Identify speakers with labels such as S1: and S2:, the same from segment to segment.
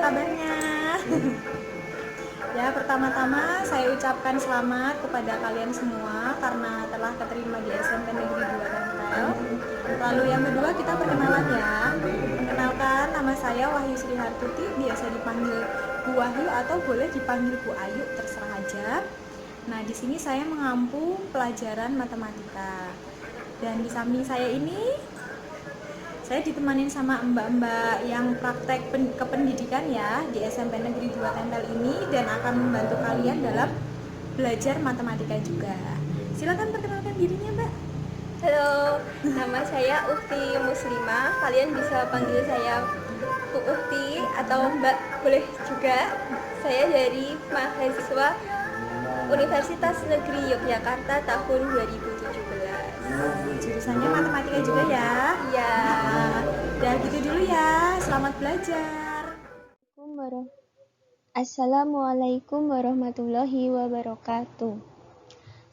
S1: kabarnya? Ya, pertama-tama saya ucapkan selamat kepada kalian semua karena telah keterima di SMP Negeri 2 Tempel. Lalu yang kedua kita perkenalan ya. Perkenalkan, nama saya Wahyu Sri Hartuti, biasa dipanggil Bu Wahyu atau boleh dipanggil Bu Ayu, terserah aja. Nah, di sini saya mengampu pelajaran matematika. Dan di samping saya ini saya ditemanin sama mbak-mbak yang praktek kependidikan ya di SMP Negeri 2 Tempel ini dan akan membantu kalian dalam belajar matematika juga. Silakan perkenalkan dirinya, Mbak.
S2: Halo, nama saya Ukti Muslimah. Kalian bisa panggil saya Bu Ukti atau Mbak boleh juga. Saya dari mahasiswa Universitas Negeri Yogyakarta tahun 2017.
S1: Jurusannya matematika juga ya.
S2: Iya.
S1: Udah gitu dulu ya. Selamat belajar.
S3: Assalamualaikum warahmatullahi wabarakatuh.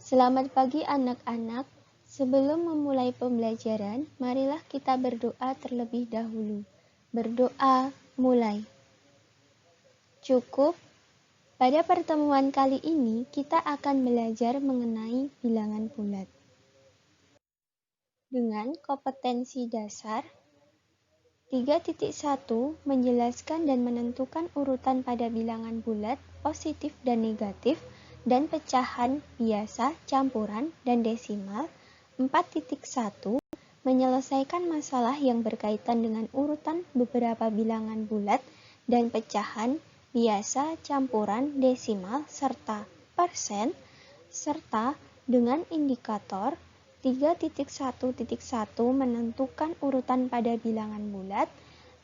S3: Selamat pagi anak-anak. Sebelum memulai pembelajaran, marilah kita berdoa terlebih dahulu. Berdoa, mulai. Cukup. Pada pertemuan kali ini, kita akan belajar mengenai bilangan bulat. Dengan kompetensi dasar, 3.1 menjelaskan dan menentukan urutan pada bilangan bulat, positif dan negatif, dan pecahan, biasa, campuran, dan desimal. 4.1 menyelesaikan masalah yang berkaitan dengan urutan beberapa bilangan bulat dan pecahan, biasa, campuran, desimal, serta persen, serta dengan indikator. 3.1.1 menentukan urutan pada bilangan bulat.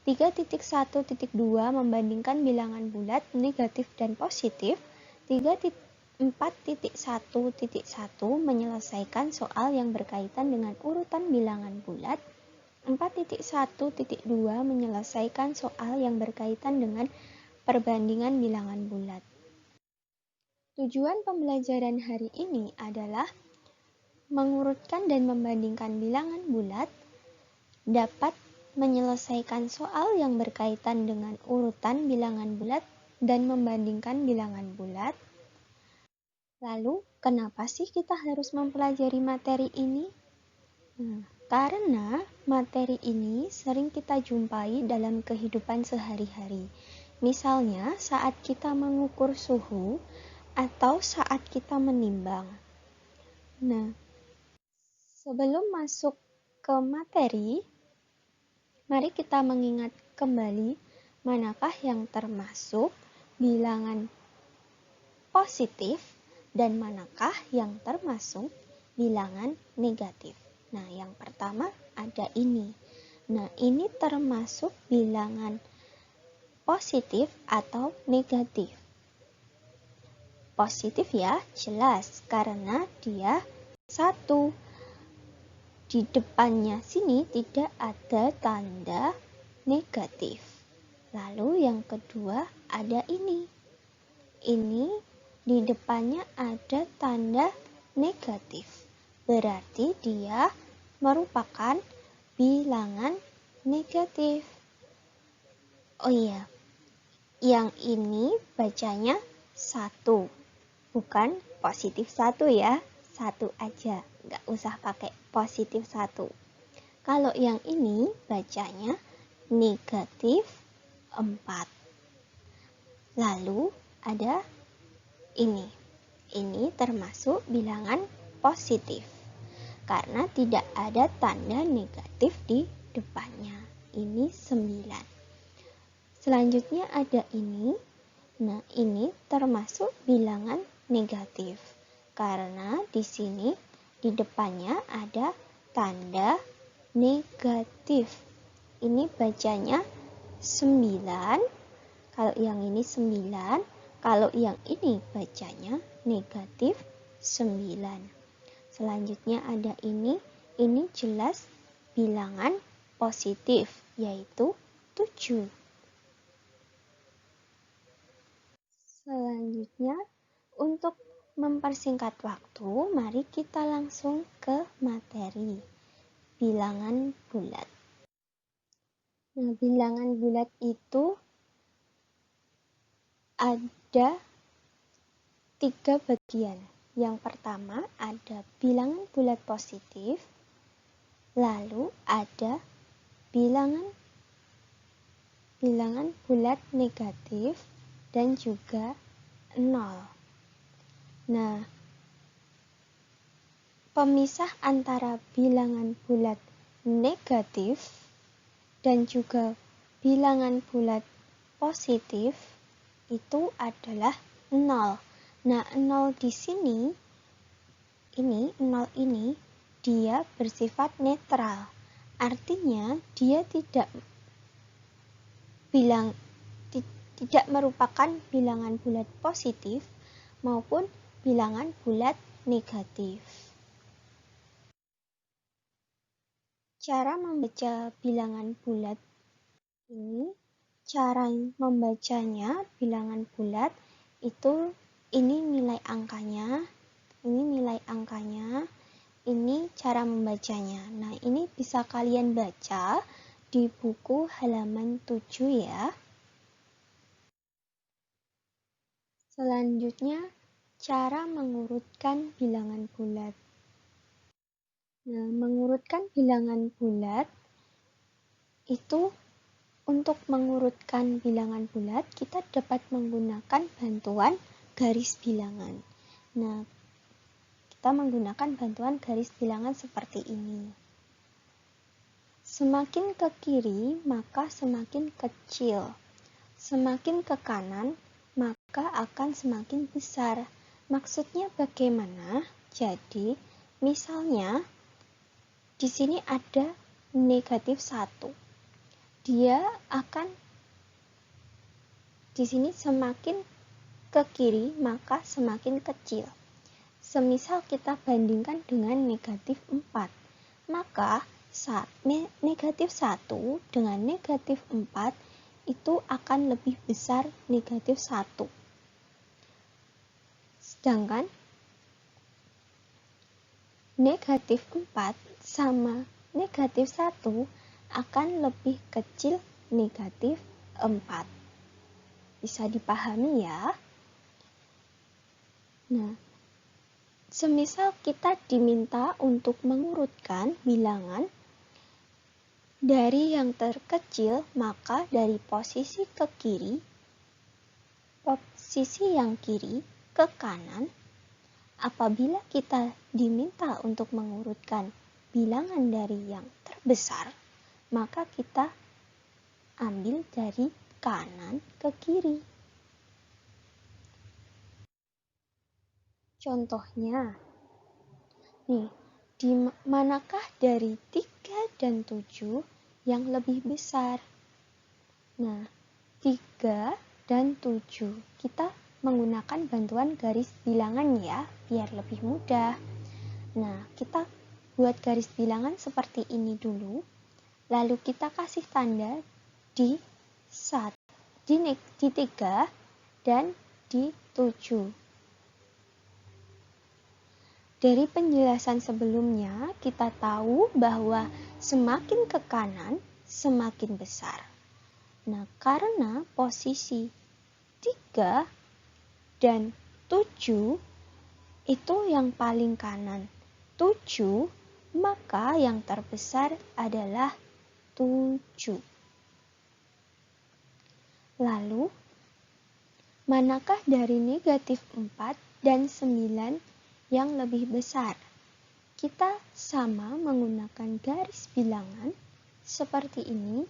S3: 3.1.2 membandingkan bilangan bulat, negatif dan positif. 4.1.1 menyelesaikan soal yang berkaitan dengan urutan bilangan bulat. 4.1.2 menyelesaikan soal yang berkaitan dengan perbandingan bilangan bulat. Tujuan pembelajaran hari ini adalah mengurutkan dan membandingkan bilangan bulat, dapat menyelesaikan soal yang berkaitan dengan urutan bilangan bulat dan membandingkan bilangan bulat. Lalu, kenapa sih kita harus mempelajari materi ini? Karena materi ini sering kita jumpai dalam kehidupan sehari-hari. Misalnya, saat kita mengukur suhu atau saat kita menimbang. Nah, sebelum masuk ke materi, mari kita mengingat kembali manakah yang termasuk bilangan positif dan manakah yang termasuk bilangan negatif. Nah, yang pertama ada ini. Nah, ini termasuk bilangan positif atau negatif. Positif ya, jelas karena dia 1. Di depannya sini tidak ada tanda negatif. Lalu yang kedua ada ini. Ini di depannya ada tanda negatif. Berarti dia merupakan bilangan negatif. Oh iya, yang ini bacanya 1. Bukan positif 1 ya. 1 aja, nggak usah pakai positif 1. Kalau yang ini bacanya negatif 4. Lalu ada ini. Ini termasuk bilangan positif karena tidak ada tanda negatif di depannya. Ini 9. Selanjutnya ada ini. Nah, ini termasuk bilangan negatif karena di sini di depannya ada tanda negatif. Ini bacanya 9. Kalau yang ini 9. Kalau yang ini bacanya negatif 9. Selanjutnya ada ini jelas bilangan positif, yaitu 7. Selanjutnya, untuk mempersingkat waktu, mari kita langsung ke materi bilangan bulat. Nah, bilangan bulat itu ada 3 bagian. Yang pertama ada bilangan bulat positif, lalu ada bilangan bulat negatif, dan juga 0. Nah, pemisah antara bilangan bulat negatif dan juga bilangan bulat positif itu adalah 0. Nah, 0 di sini, 0 ini dia bersifat netral. Artinya dia tidak merupakan bilangan bulat positif maupun bilangan bulat negatif. Cara membaca bilangan bulat ini, cara membacanya bilangan bulat itu ini nilai angkanya, ini cara membacanya. Nah, ini bisa kalian baca di buku halaman 7 ya. Selanjutnya, cara mengurutkan bilangan bulat. Nah, mengurutkan bilangan bulat itu, untuk mengurutkan bilangan bulat kita dapat menggunakan bantuan garis bilangan. Nah, kita menggunakan bantuan garis bilangan seperti ini. Semakin ke kiri maka semakin kecil, semakin ke kanan maka akan semakin besar. Maksudnya bagaimana? Jadi, misalnya di sini ada negatif 1. Dia akan di sini semakin ke kiri maka semakin kecil. Semisal kita bandingkan dengan negatif 4, maka negatif 1 dengan negatif 4 itu akan lebih besar negatif 1. Sedangkan negatif 4 sama negatif 1 akan lebih kecil negatif 4. Bisa dipahami ya? Nah, semisal kita diminta untuk mengurutkan bilangan dari yang terkecil, maka dari posisi yang kiri ke kanan. Apabila kita diminta untuk mengurutkan bilangan dari yang terbesar, maka kita ambil dari kanan ke kiri. Contohnya, nih, di manakah dari 3 dan 7 yang lebih besar? Nah, 3 dan 7 kita menggunakan bantuan garis bilangan ya, biar lebih mudah. Nah, kita buat garis bilangan seperti ini dulu, lalu kita kasih tanda di 3 dan di 7. Dari penjelasan sebelumnya, kita tahu bahwa semakin ke kanan, semakin besar. Nah, karena posisi 3 dan 7 itu yang paling kanan 7, maka yang terbesar adalah 7. Lalu, manakah dari negatif 4 dan 9 yang lebih besar? Kita sama menggunakan garis bilangan seperti ini.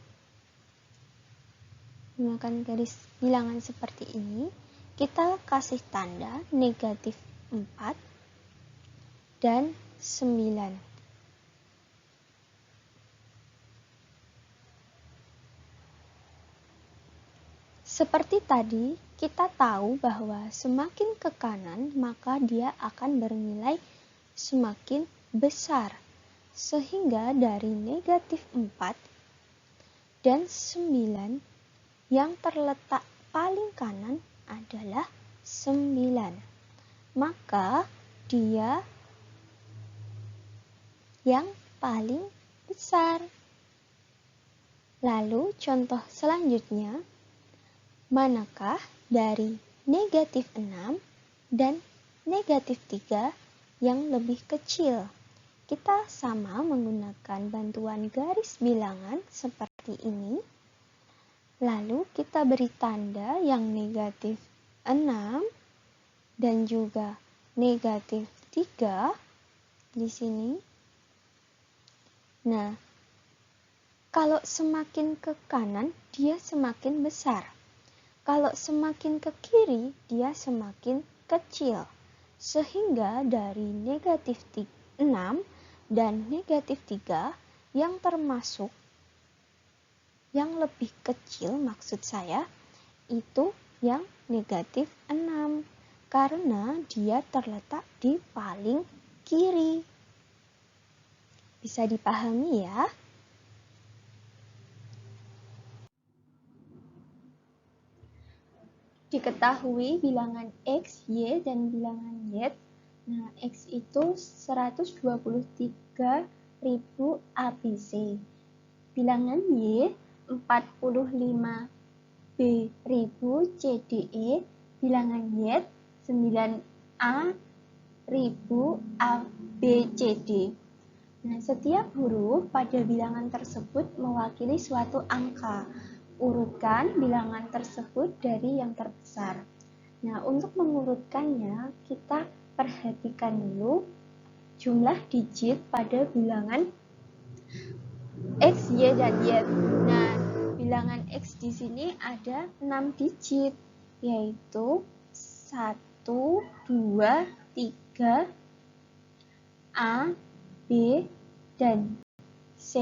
S3: Menggunakan garis bilangan seperti ini, kita kasih tanda negatif 4 dan 9. Seperti tadi, kita tahu bahwa semakin ke kanan, maka dia akan bernilai semakin besar. Sehingga dari negatif 4 dan 9, yang terletak paling kanan adalah 9. Maka dia yang paling besar. Lalu contoh selanjutnya, manakah dari negatif 6 dan negatif 3 yang lebih kecil. Kita sama menggunakan bantuan garis bilangan seperti ini. Lalu kita beri tanda yang negatif 6 dan juga negatif 3 di sini. Nah, kalau semakin ke kanan, dia semakin besar. Kalau semakin ke kiri, dia semakin kecil. Sehingga dari negatif 6 dan negatif 3 yang termasuk yang lebih kecil maksud saya itu yang negatif 6 karena dia terletak di paling kiri. Bisa dipahami ya? Diketahui bilangan X, Y, dan bilangan Y. Nah, X itu 123.000 ABC. Bilangan Y 45B.000 CDE. Bilangan Y 9A.000 ABCD. Nah, setiap huruf pada bilangan tersebut mewakili suatu angka. Urutkan bilangan tersebut dari yang terbesar. Nah, untuk mengurutkannya, kita perhatikan dulu jumlah digit pada bilangan X, Y, dan Y. Nah, bilangan X di sini ada 6 digit, yaitu 1, 2, 3, A, B, dan C,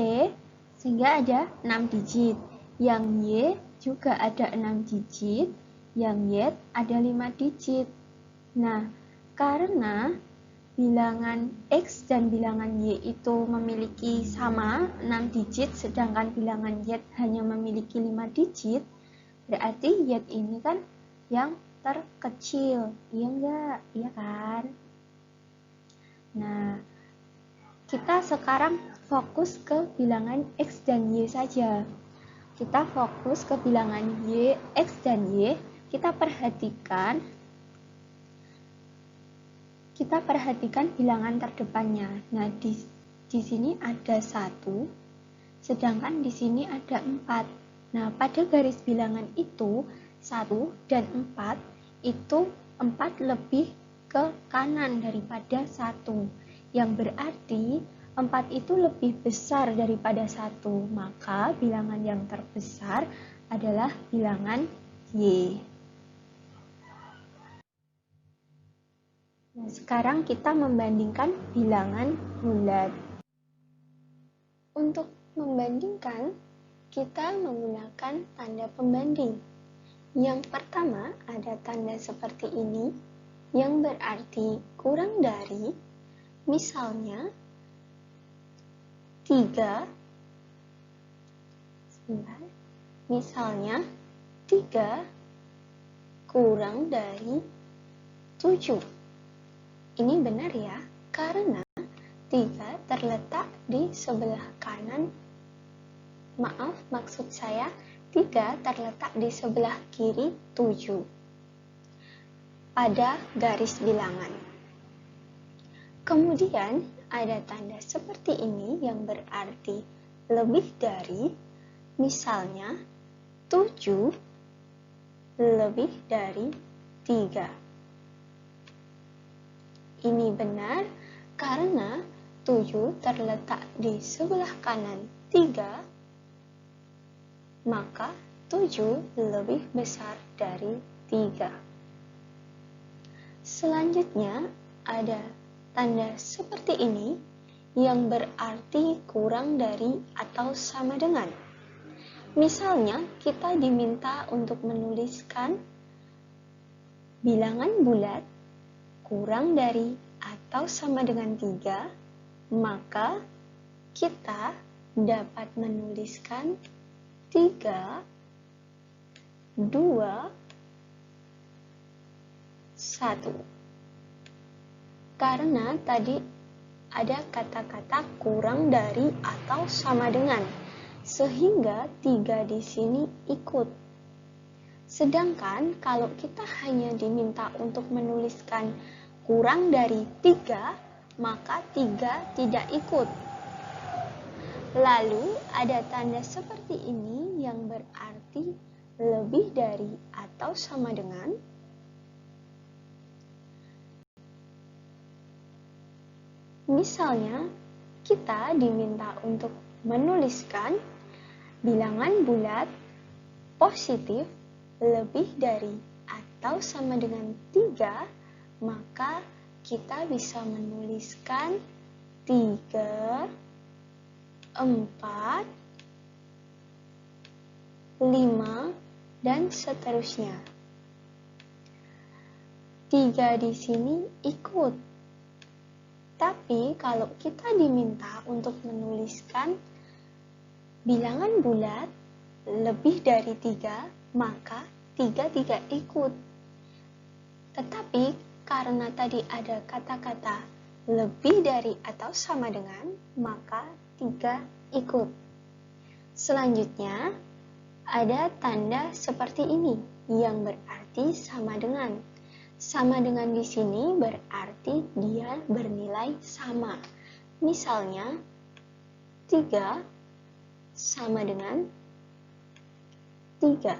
S3: sehingga ada 6 digit. Yang Y juga ada 6 digit, yang Y ada 5 digit. Nah, karena bilangan X dan bilangan Y itu memiliki sama 6 digit, sedangkan bilangan Y hanya memiliki 5 digit, berarti Y ini kan yang terkecil. Iya enggak? Iya kan? Nah, kita sekarang fokus ke bilangan X dan Y saja. Kita fokus ke bilangan Y, X dan Y. Kita perhatikan bilangan terdepannya. Nah, di sini ada 1, sedangkan di sini ada 4. Nah, pada garis bilangan itu 1 dan 4 itu 4 lebih ke kanan daripada 1. Yang berarti 4 itu lebih besar daripada 1, maka bilangan yang terbesar adalah bilangan Y. Nah, sekarang kita membandingkan bilangan bulat. Untuk membandingkan, kita menggunakan tanda pembanding. Yang pertama ada tanda seperti ini, yang berarti kurang dari, misalnya 3 kurang dari 7. Ini benar ya, karena 3 terletak di sebelah kanan. Maksud saya 3 terletak di sebelah kiri 7 pada garis bilangan. Kemudian ada tanda seperti ini yang berarti lebih dari, misalnya 7 lebih dari 3. Ini benar karena 7 terletak di sebelah kanan 3, maka 7 lebih besar dari 3. Selanjutnya ada tanda seperti ini yang berarti kurang dari atau sama dengan. Misalnya, kita diminta untuk menuliskan bilangan bulat kurang dari atau sama dengan 3, maka kita dapat menuliskan 3, 2, 1. Karena tadi ada kata-kata kurang dari atau sama dengan, sehingga 3 di sini ikut. Sedangkan kalau kita hanya diminta untuk menuliskan kurang dari 3, maka 3 tidak ikut. Lalu ada tanda seperti ini yang berarti lebih dari atau sama dengan. Misalnya, kita diminta untuk menuliskan bilangan bulat positif lebih dari atau sama dengan 3, maka kita bisa menuliskan 3, 4, 5, dan seterusnya. 3 di sini ikut. Tapi kalau kita diminta untuk menuliskan bilangan bulat lebih dari 3, maka 3 tidak ikut. Tetapi karena tadi ada kata-kata lebih dari atau sama dengan, maka 3 ikut. Selanjutnya, ada tanda seperti ini yang berarti sama dengan. Sama dengan di sini berarti dia bernilai sama. Misalnya, 3 sama dengan 3.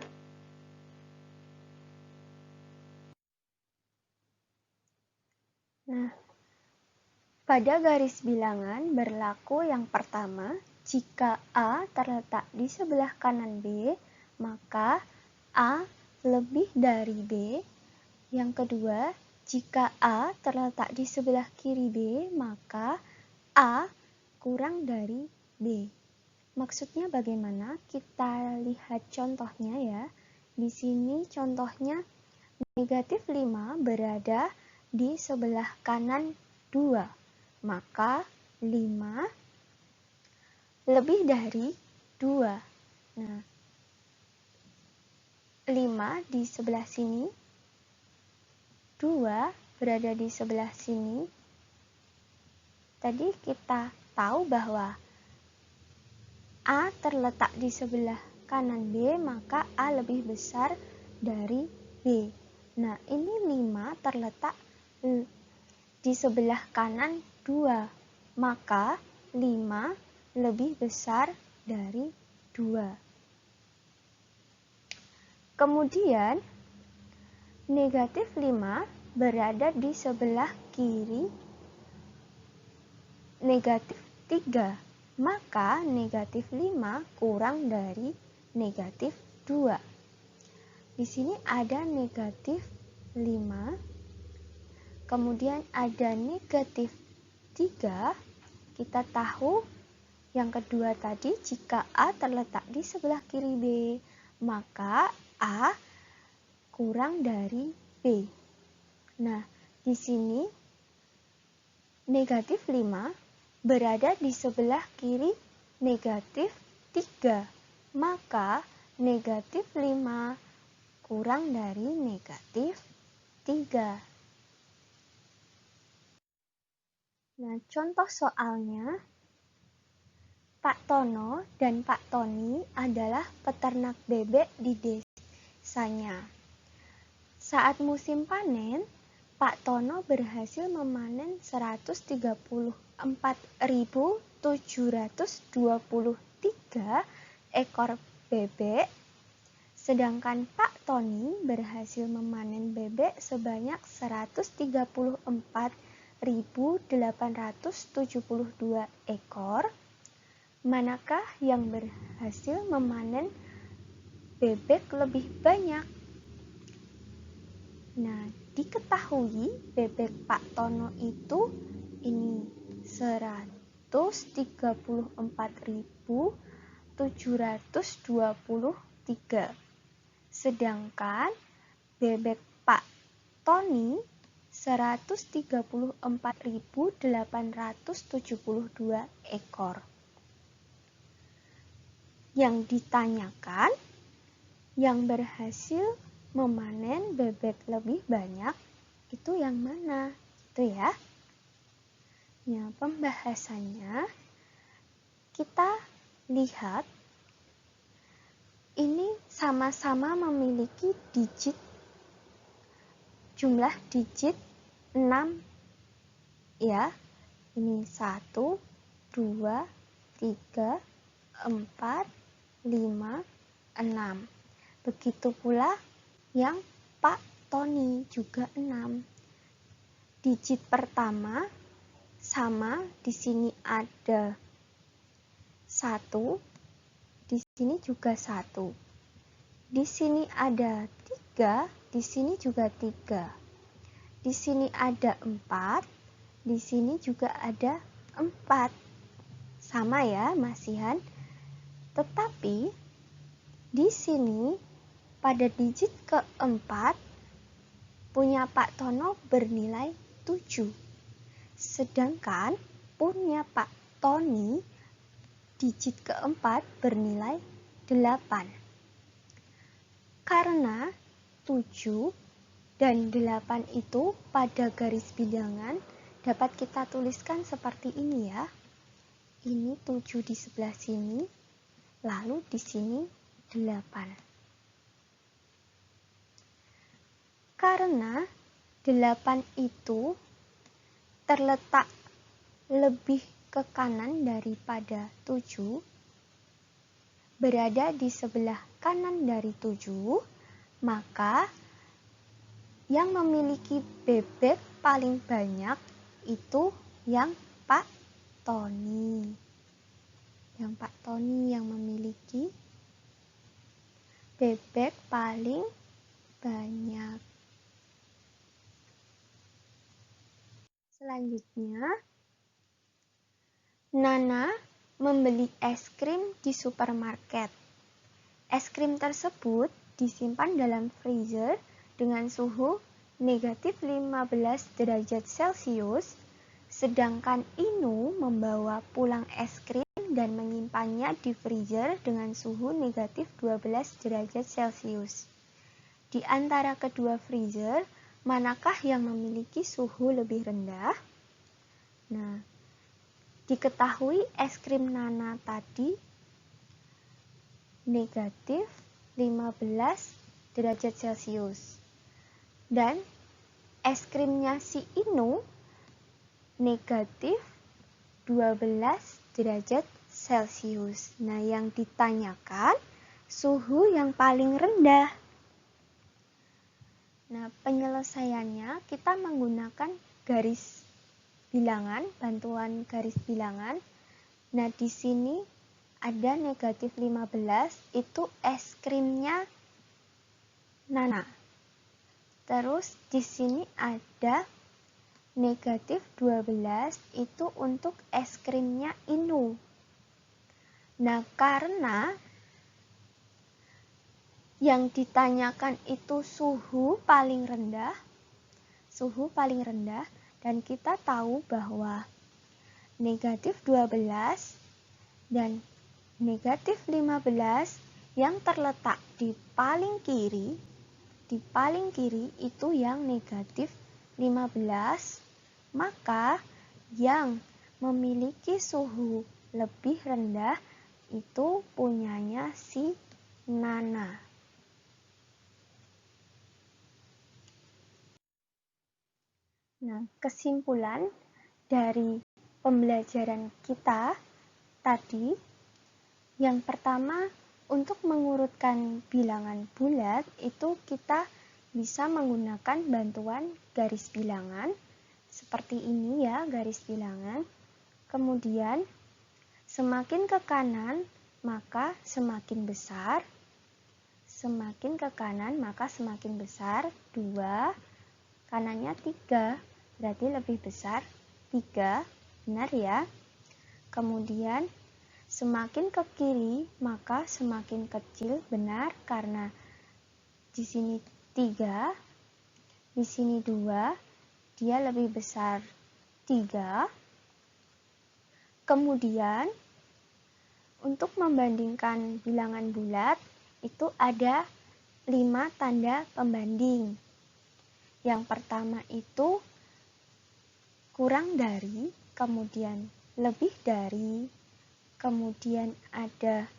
S3: Nah, pada garis bilangan berlaku yang pertama, jika A terletak di sebelah kanan B, maka A lebih dari B. Yang kedua, jika A terletak di sebelah kiri B, maka A kurang dari B. Maksudnya bagaimana? Kita lihat contohnya ya. Di sini contohnya negatif 5 berada di sebelah kanan 2. Maka 5 lebih dari 2. Nah, 5 di sebelah sini, 2 berada di sebelah sini. Tadi kita tahu bahwa A terletak di sebelah kanan B, maka A lebih besar dari B. Nah, ini 5 terletak di sebelah kanan 2, maka 5 lebih besar dari 2. Kemudian, negatif 5 berada di sebelah kiri negatif 3, maka negatif 5 kurang dari negatif 2. Di sini ada negatif 5. Kemudian ada negatif 3, kita tahu yang kedua tadi jika A terletak di sebelah kiri B, maka A kurang dari B. Nah, di sini negatif 5 berada di sebelah kiri negatif 3, maka negatif 5 kurang dari negatif 3. Nah, contoh soalnya, Pak Tono dan Pak Tony adalah peternak bebek di desanya. Saat musim panen, Pak Tono berhasil memanen 134.723 ekor bebek, sedangkan Pak Tony berhasil memanen bebek sebanyak 134.872 ekor. Manakah yang berhasil memanen bebek lebih banyak? Nah, diketahui bebek Pak Tono itu ini 134.723. Sedangkan bebek Pak Tony 134.872 ekor. Yang ditanyakan, yang berhasil memanen bebek lebih banyak itu yang mana? Itu ya. Ya, pembahasannya kita lihat ini sama-sama memiliki jumlah digit 6 ya. Ini 1, 2, 3, 4, 5, 6. Begitu pula yang Pak Tony juga 6. Digit pertama sama, di sini ada 1, di sini juga 1. Di sini ada 3, di sini juga 3. Di sini ada 4, di sini juga ada 4. Sama ya, masihan. Tetapi di sini pada digit keempat punya Pak Tono bernilai 7. Sedangkan punya Pak Tony digit keempat bernilai 8. Karena 7 dan 8 itu pada garis bilangan dapat kita tuliskan seperti ini ya. Ini 7 di sebelah sini, lalu di sini 8. Karena 8 itu terletak lebih ke kanan daripada 7, berada di sebelah kanan dari 7, maka yang memiliki bebek paling banyak itu yang Pak Tony. Yang Pak Tony yang memiliki bebek paling banyak. Selanjutnya, Nana membeli es krim di supermarket. Es krim tersebut disimpan dalam freezer dengan suhu negatif 15 derajat Celcius, sedangkan Inu membawa pulang es krim dan menyimpannya di freezer dengan suhu negatif 12 derajat Celcius. Di antara kedua freezer, manakah yang memiliki suhu lebih rendah? Nah, diketahui es krim Nana tadi negatif 15 derajat Celcius. Dan es krimnya si Inu negatif 12 derajat Celcius. Nah, yang ditanyakan suhu yang paling rendah. Nah, penyelesaiannya kita menggunakan garis bilangan, bantuan garis bilangan. Nah, di sini ada negatif 15, itu es krimnya Nana. Terus di sini ada negatif 12, itu untuk es krimnya Inu. Nah, karena yang ditanyakan itu suhu paling rendah, dan kita tahu bahwa negatif 12 dan negatif 15 yang terletak di paling kiri itu yang negatif 15, maka yang memiliki suhu lebih rendah itu punyanya si Nana. Nah, kesimpulan dari pembelajaran kita tadi, yang pertama, untuk mengurutkan bilangan bulat itu kita bisa menggunakan bantuan garis bilangan seperti ini ya, garis bilangan. Kemudian semakin ke kanan maka semakin besar, semakin ke kanan maka semakin besar. 2, kanannya 3, berarti lebih besar 3, benar ya. Kemudian semakin ke kiri maka semakin kecil, benar, karena di sini 3, di sini 2, dia lebih besar 3. Kemudian untuk membandingkan bilangan bulat itu ada 5 tanda pembanding. Yang pertama itu kurang dari, kemudian lebih dari, kemudian ada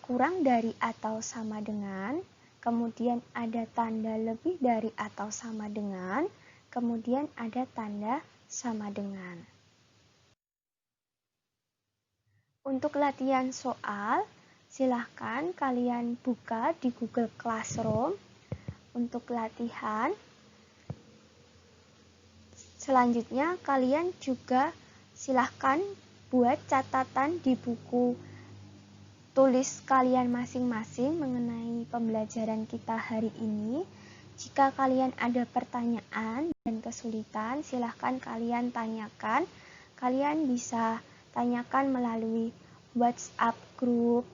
S3: kurang dari atau sama dengan, kemudian ada tanda lebih dari atau sama dengan, kemudian ada tanda sama dengan. Untuk latihan soal, silahkan kalian buka di Google Classroom untuk latihan. Selanjutnya, kalian juga silahkan buat catatan di buku tulis kalian masing-masing mengenai pembelajaran kita hari ini. Jika kalian ada pertanyaan dan kesulitan, silahkan kalian tanyakan. Kalian bisa tanyakan melalui WhatsApp group,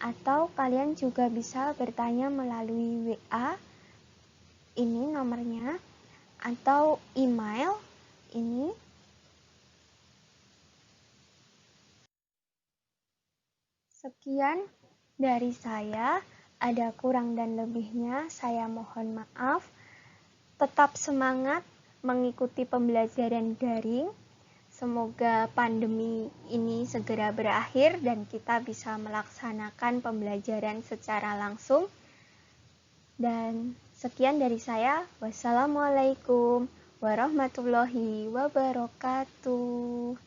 S3: atau kalian juga bisa bertanya melalui WA, ini nomornya, atau email, ini. Sekian dari saya, ada kurang dan lebihnya, saya mohon maaf. Tetap semangat mengikuti pembelajaran daring. Semoga pandemi ini segera berakhir dan kita bisa melaksanakan pembelajaran secara langsung. Dan sekian dari saya. Wassalamualaikum warahmatullahi wabarakatuh.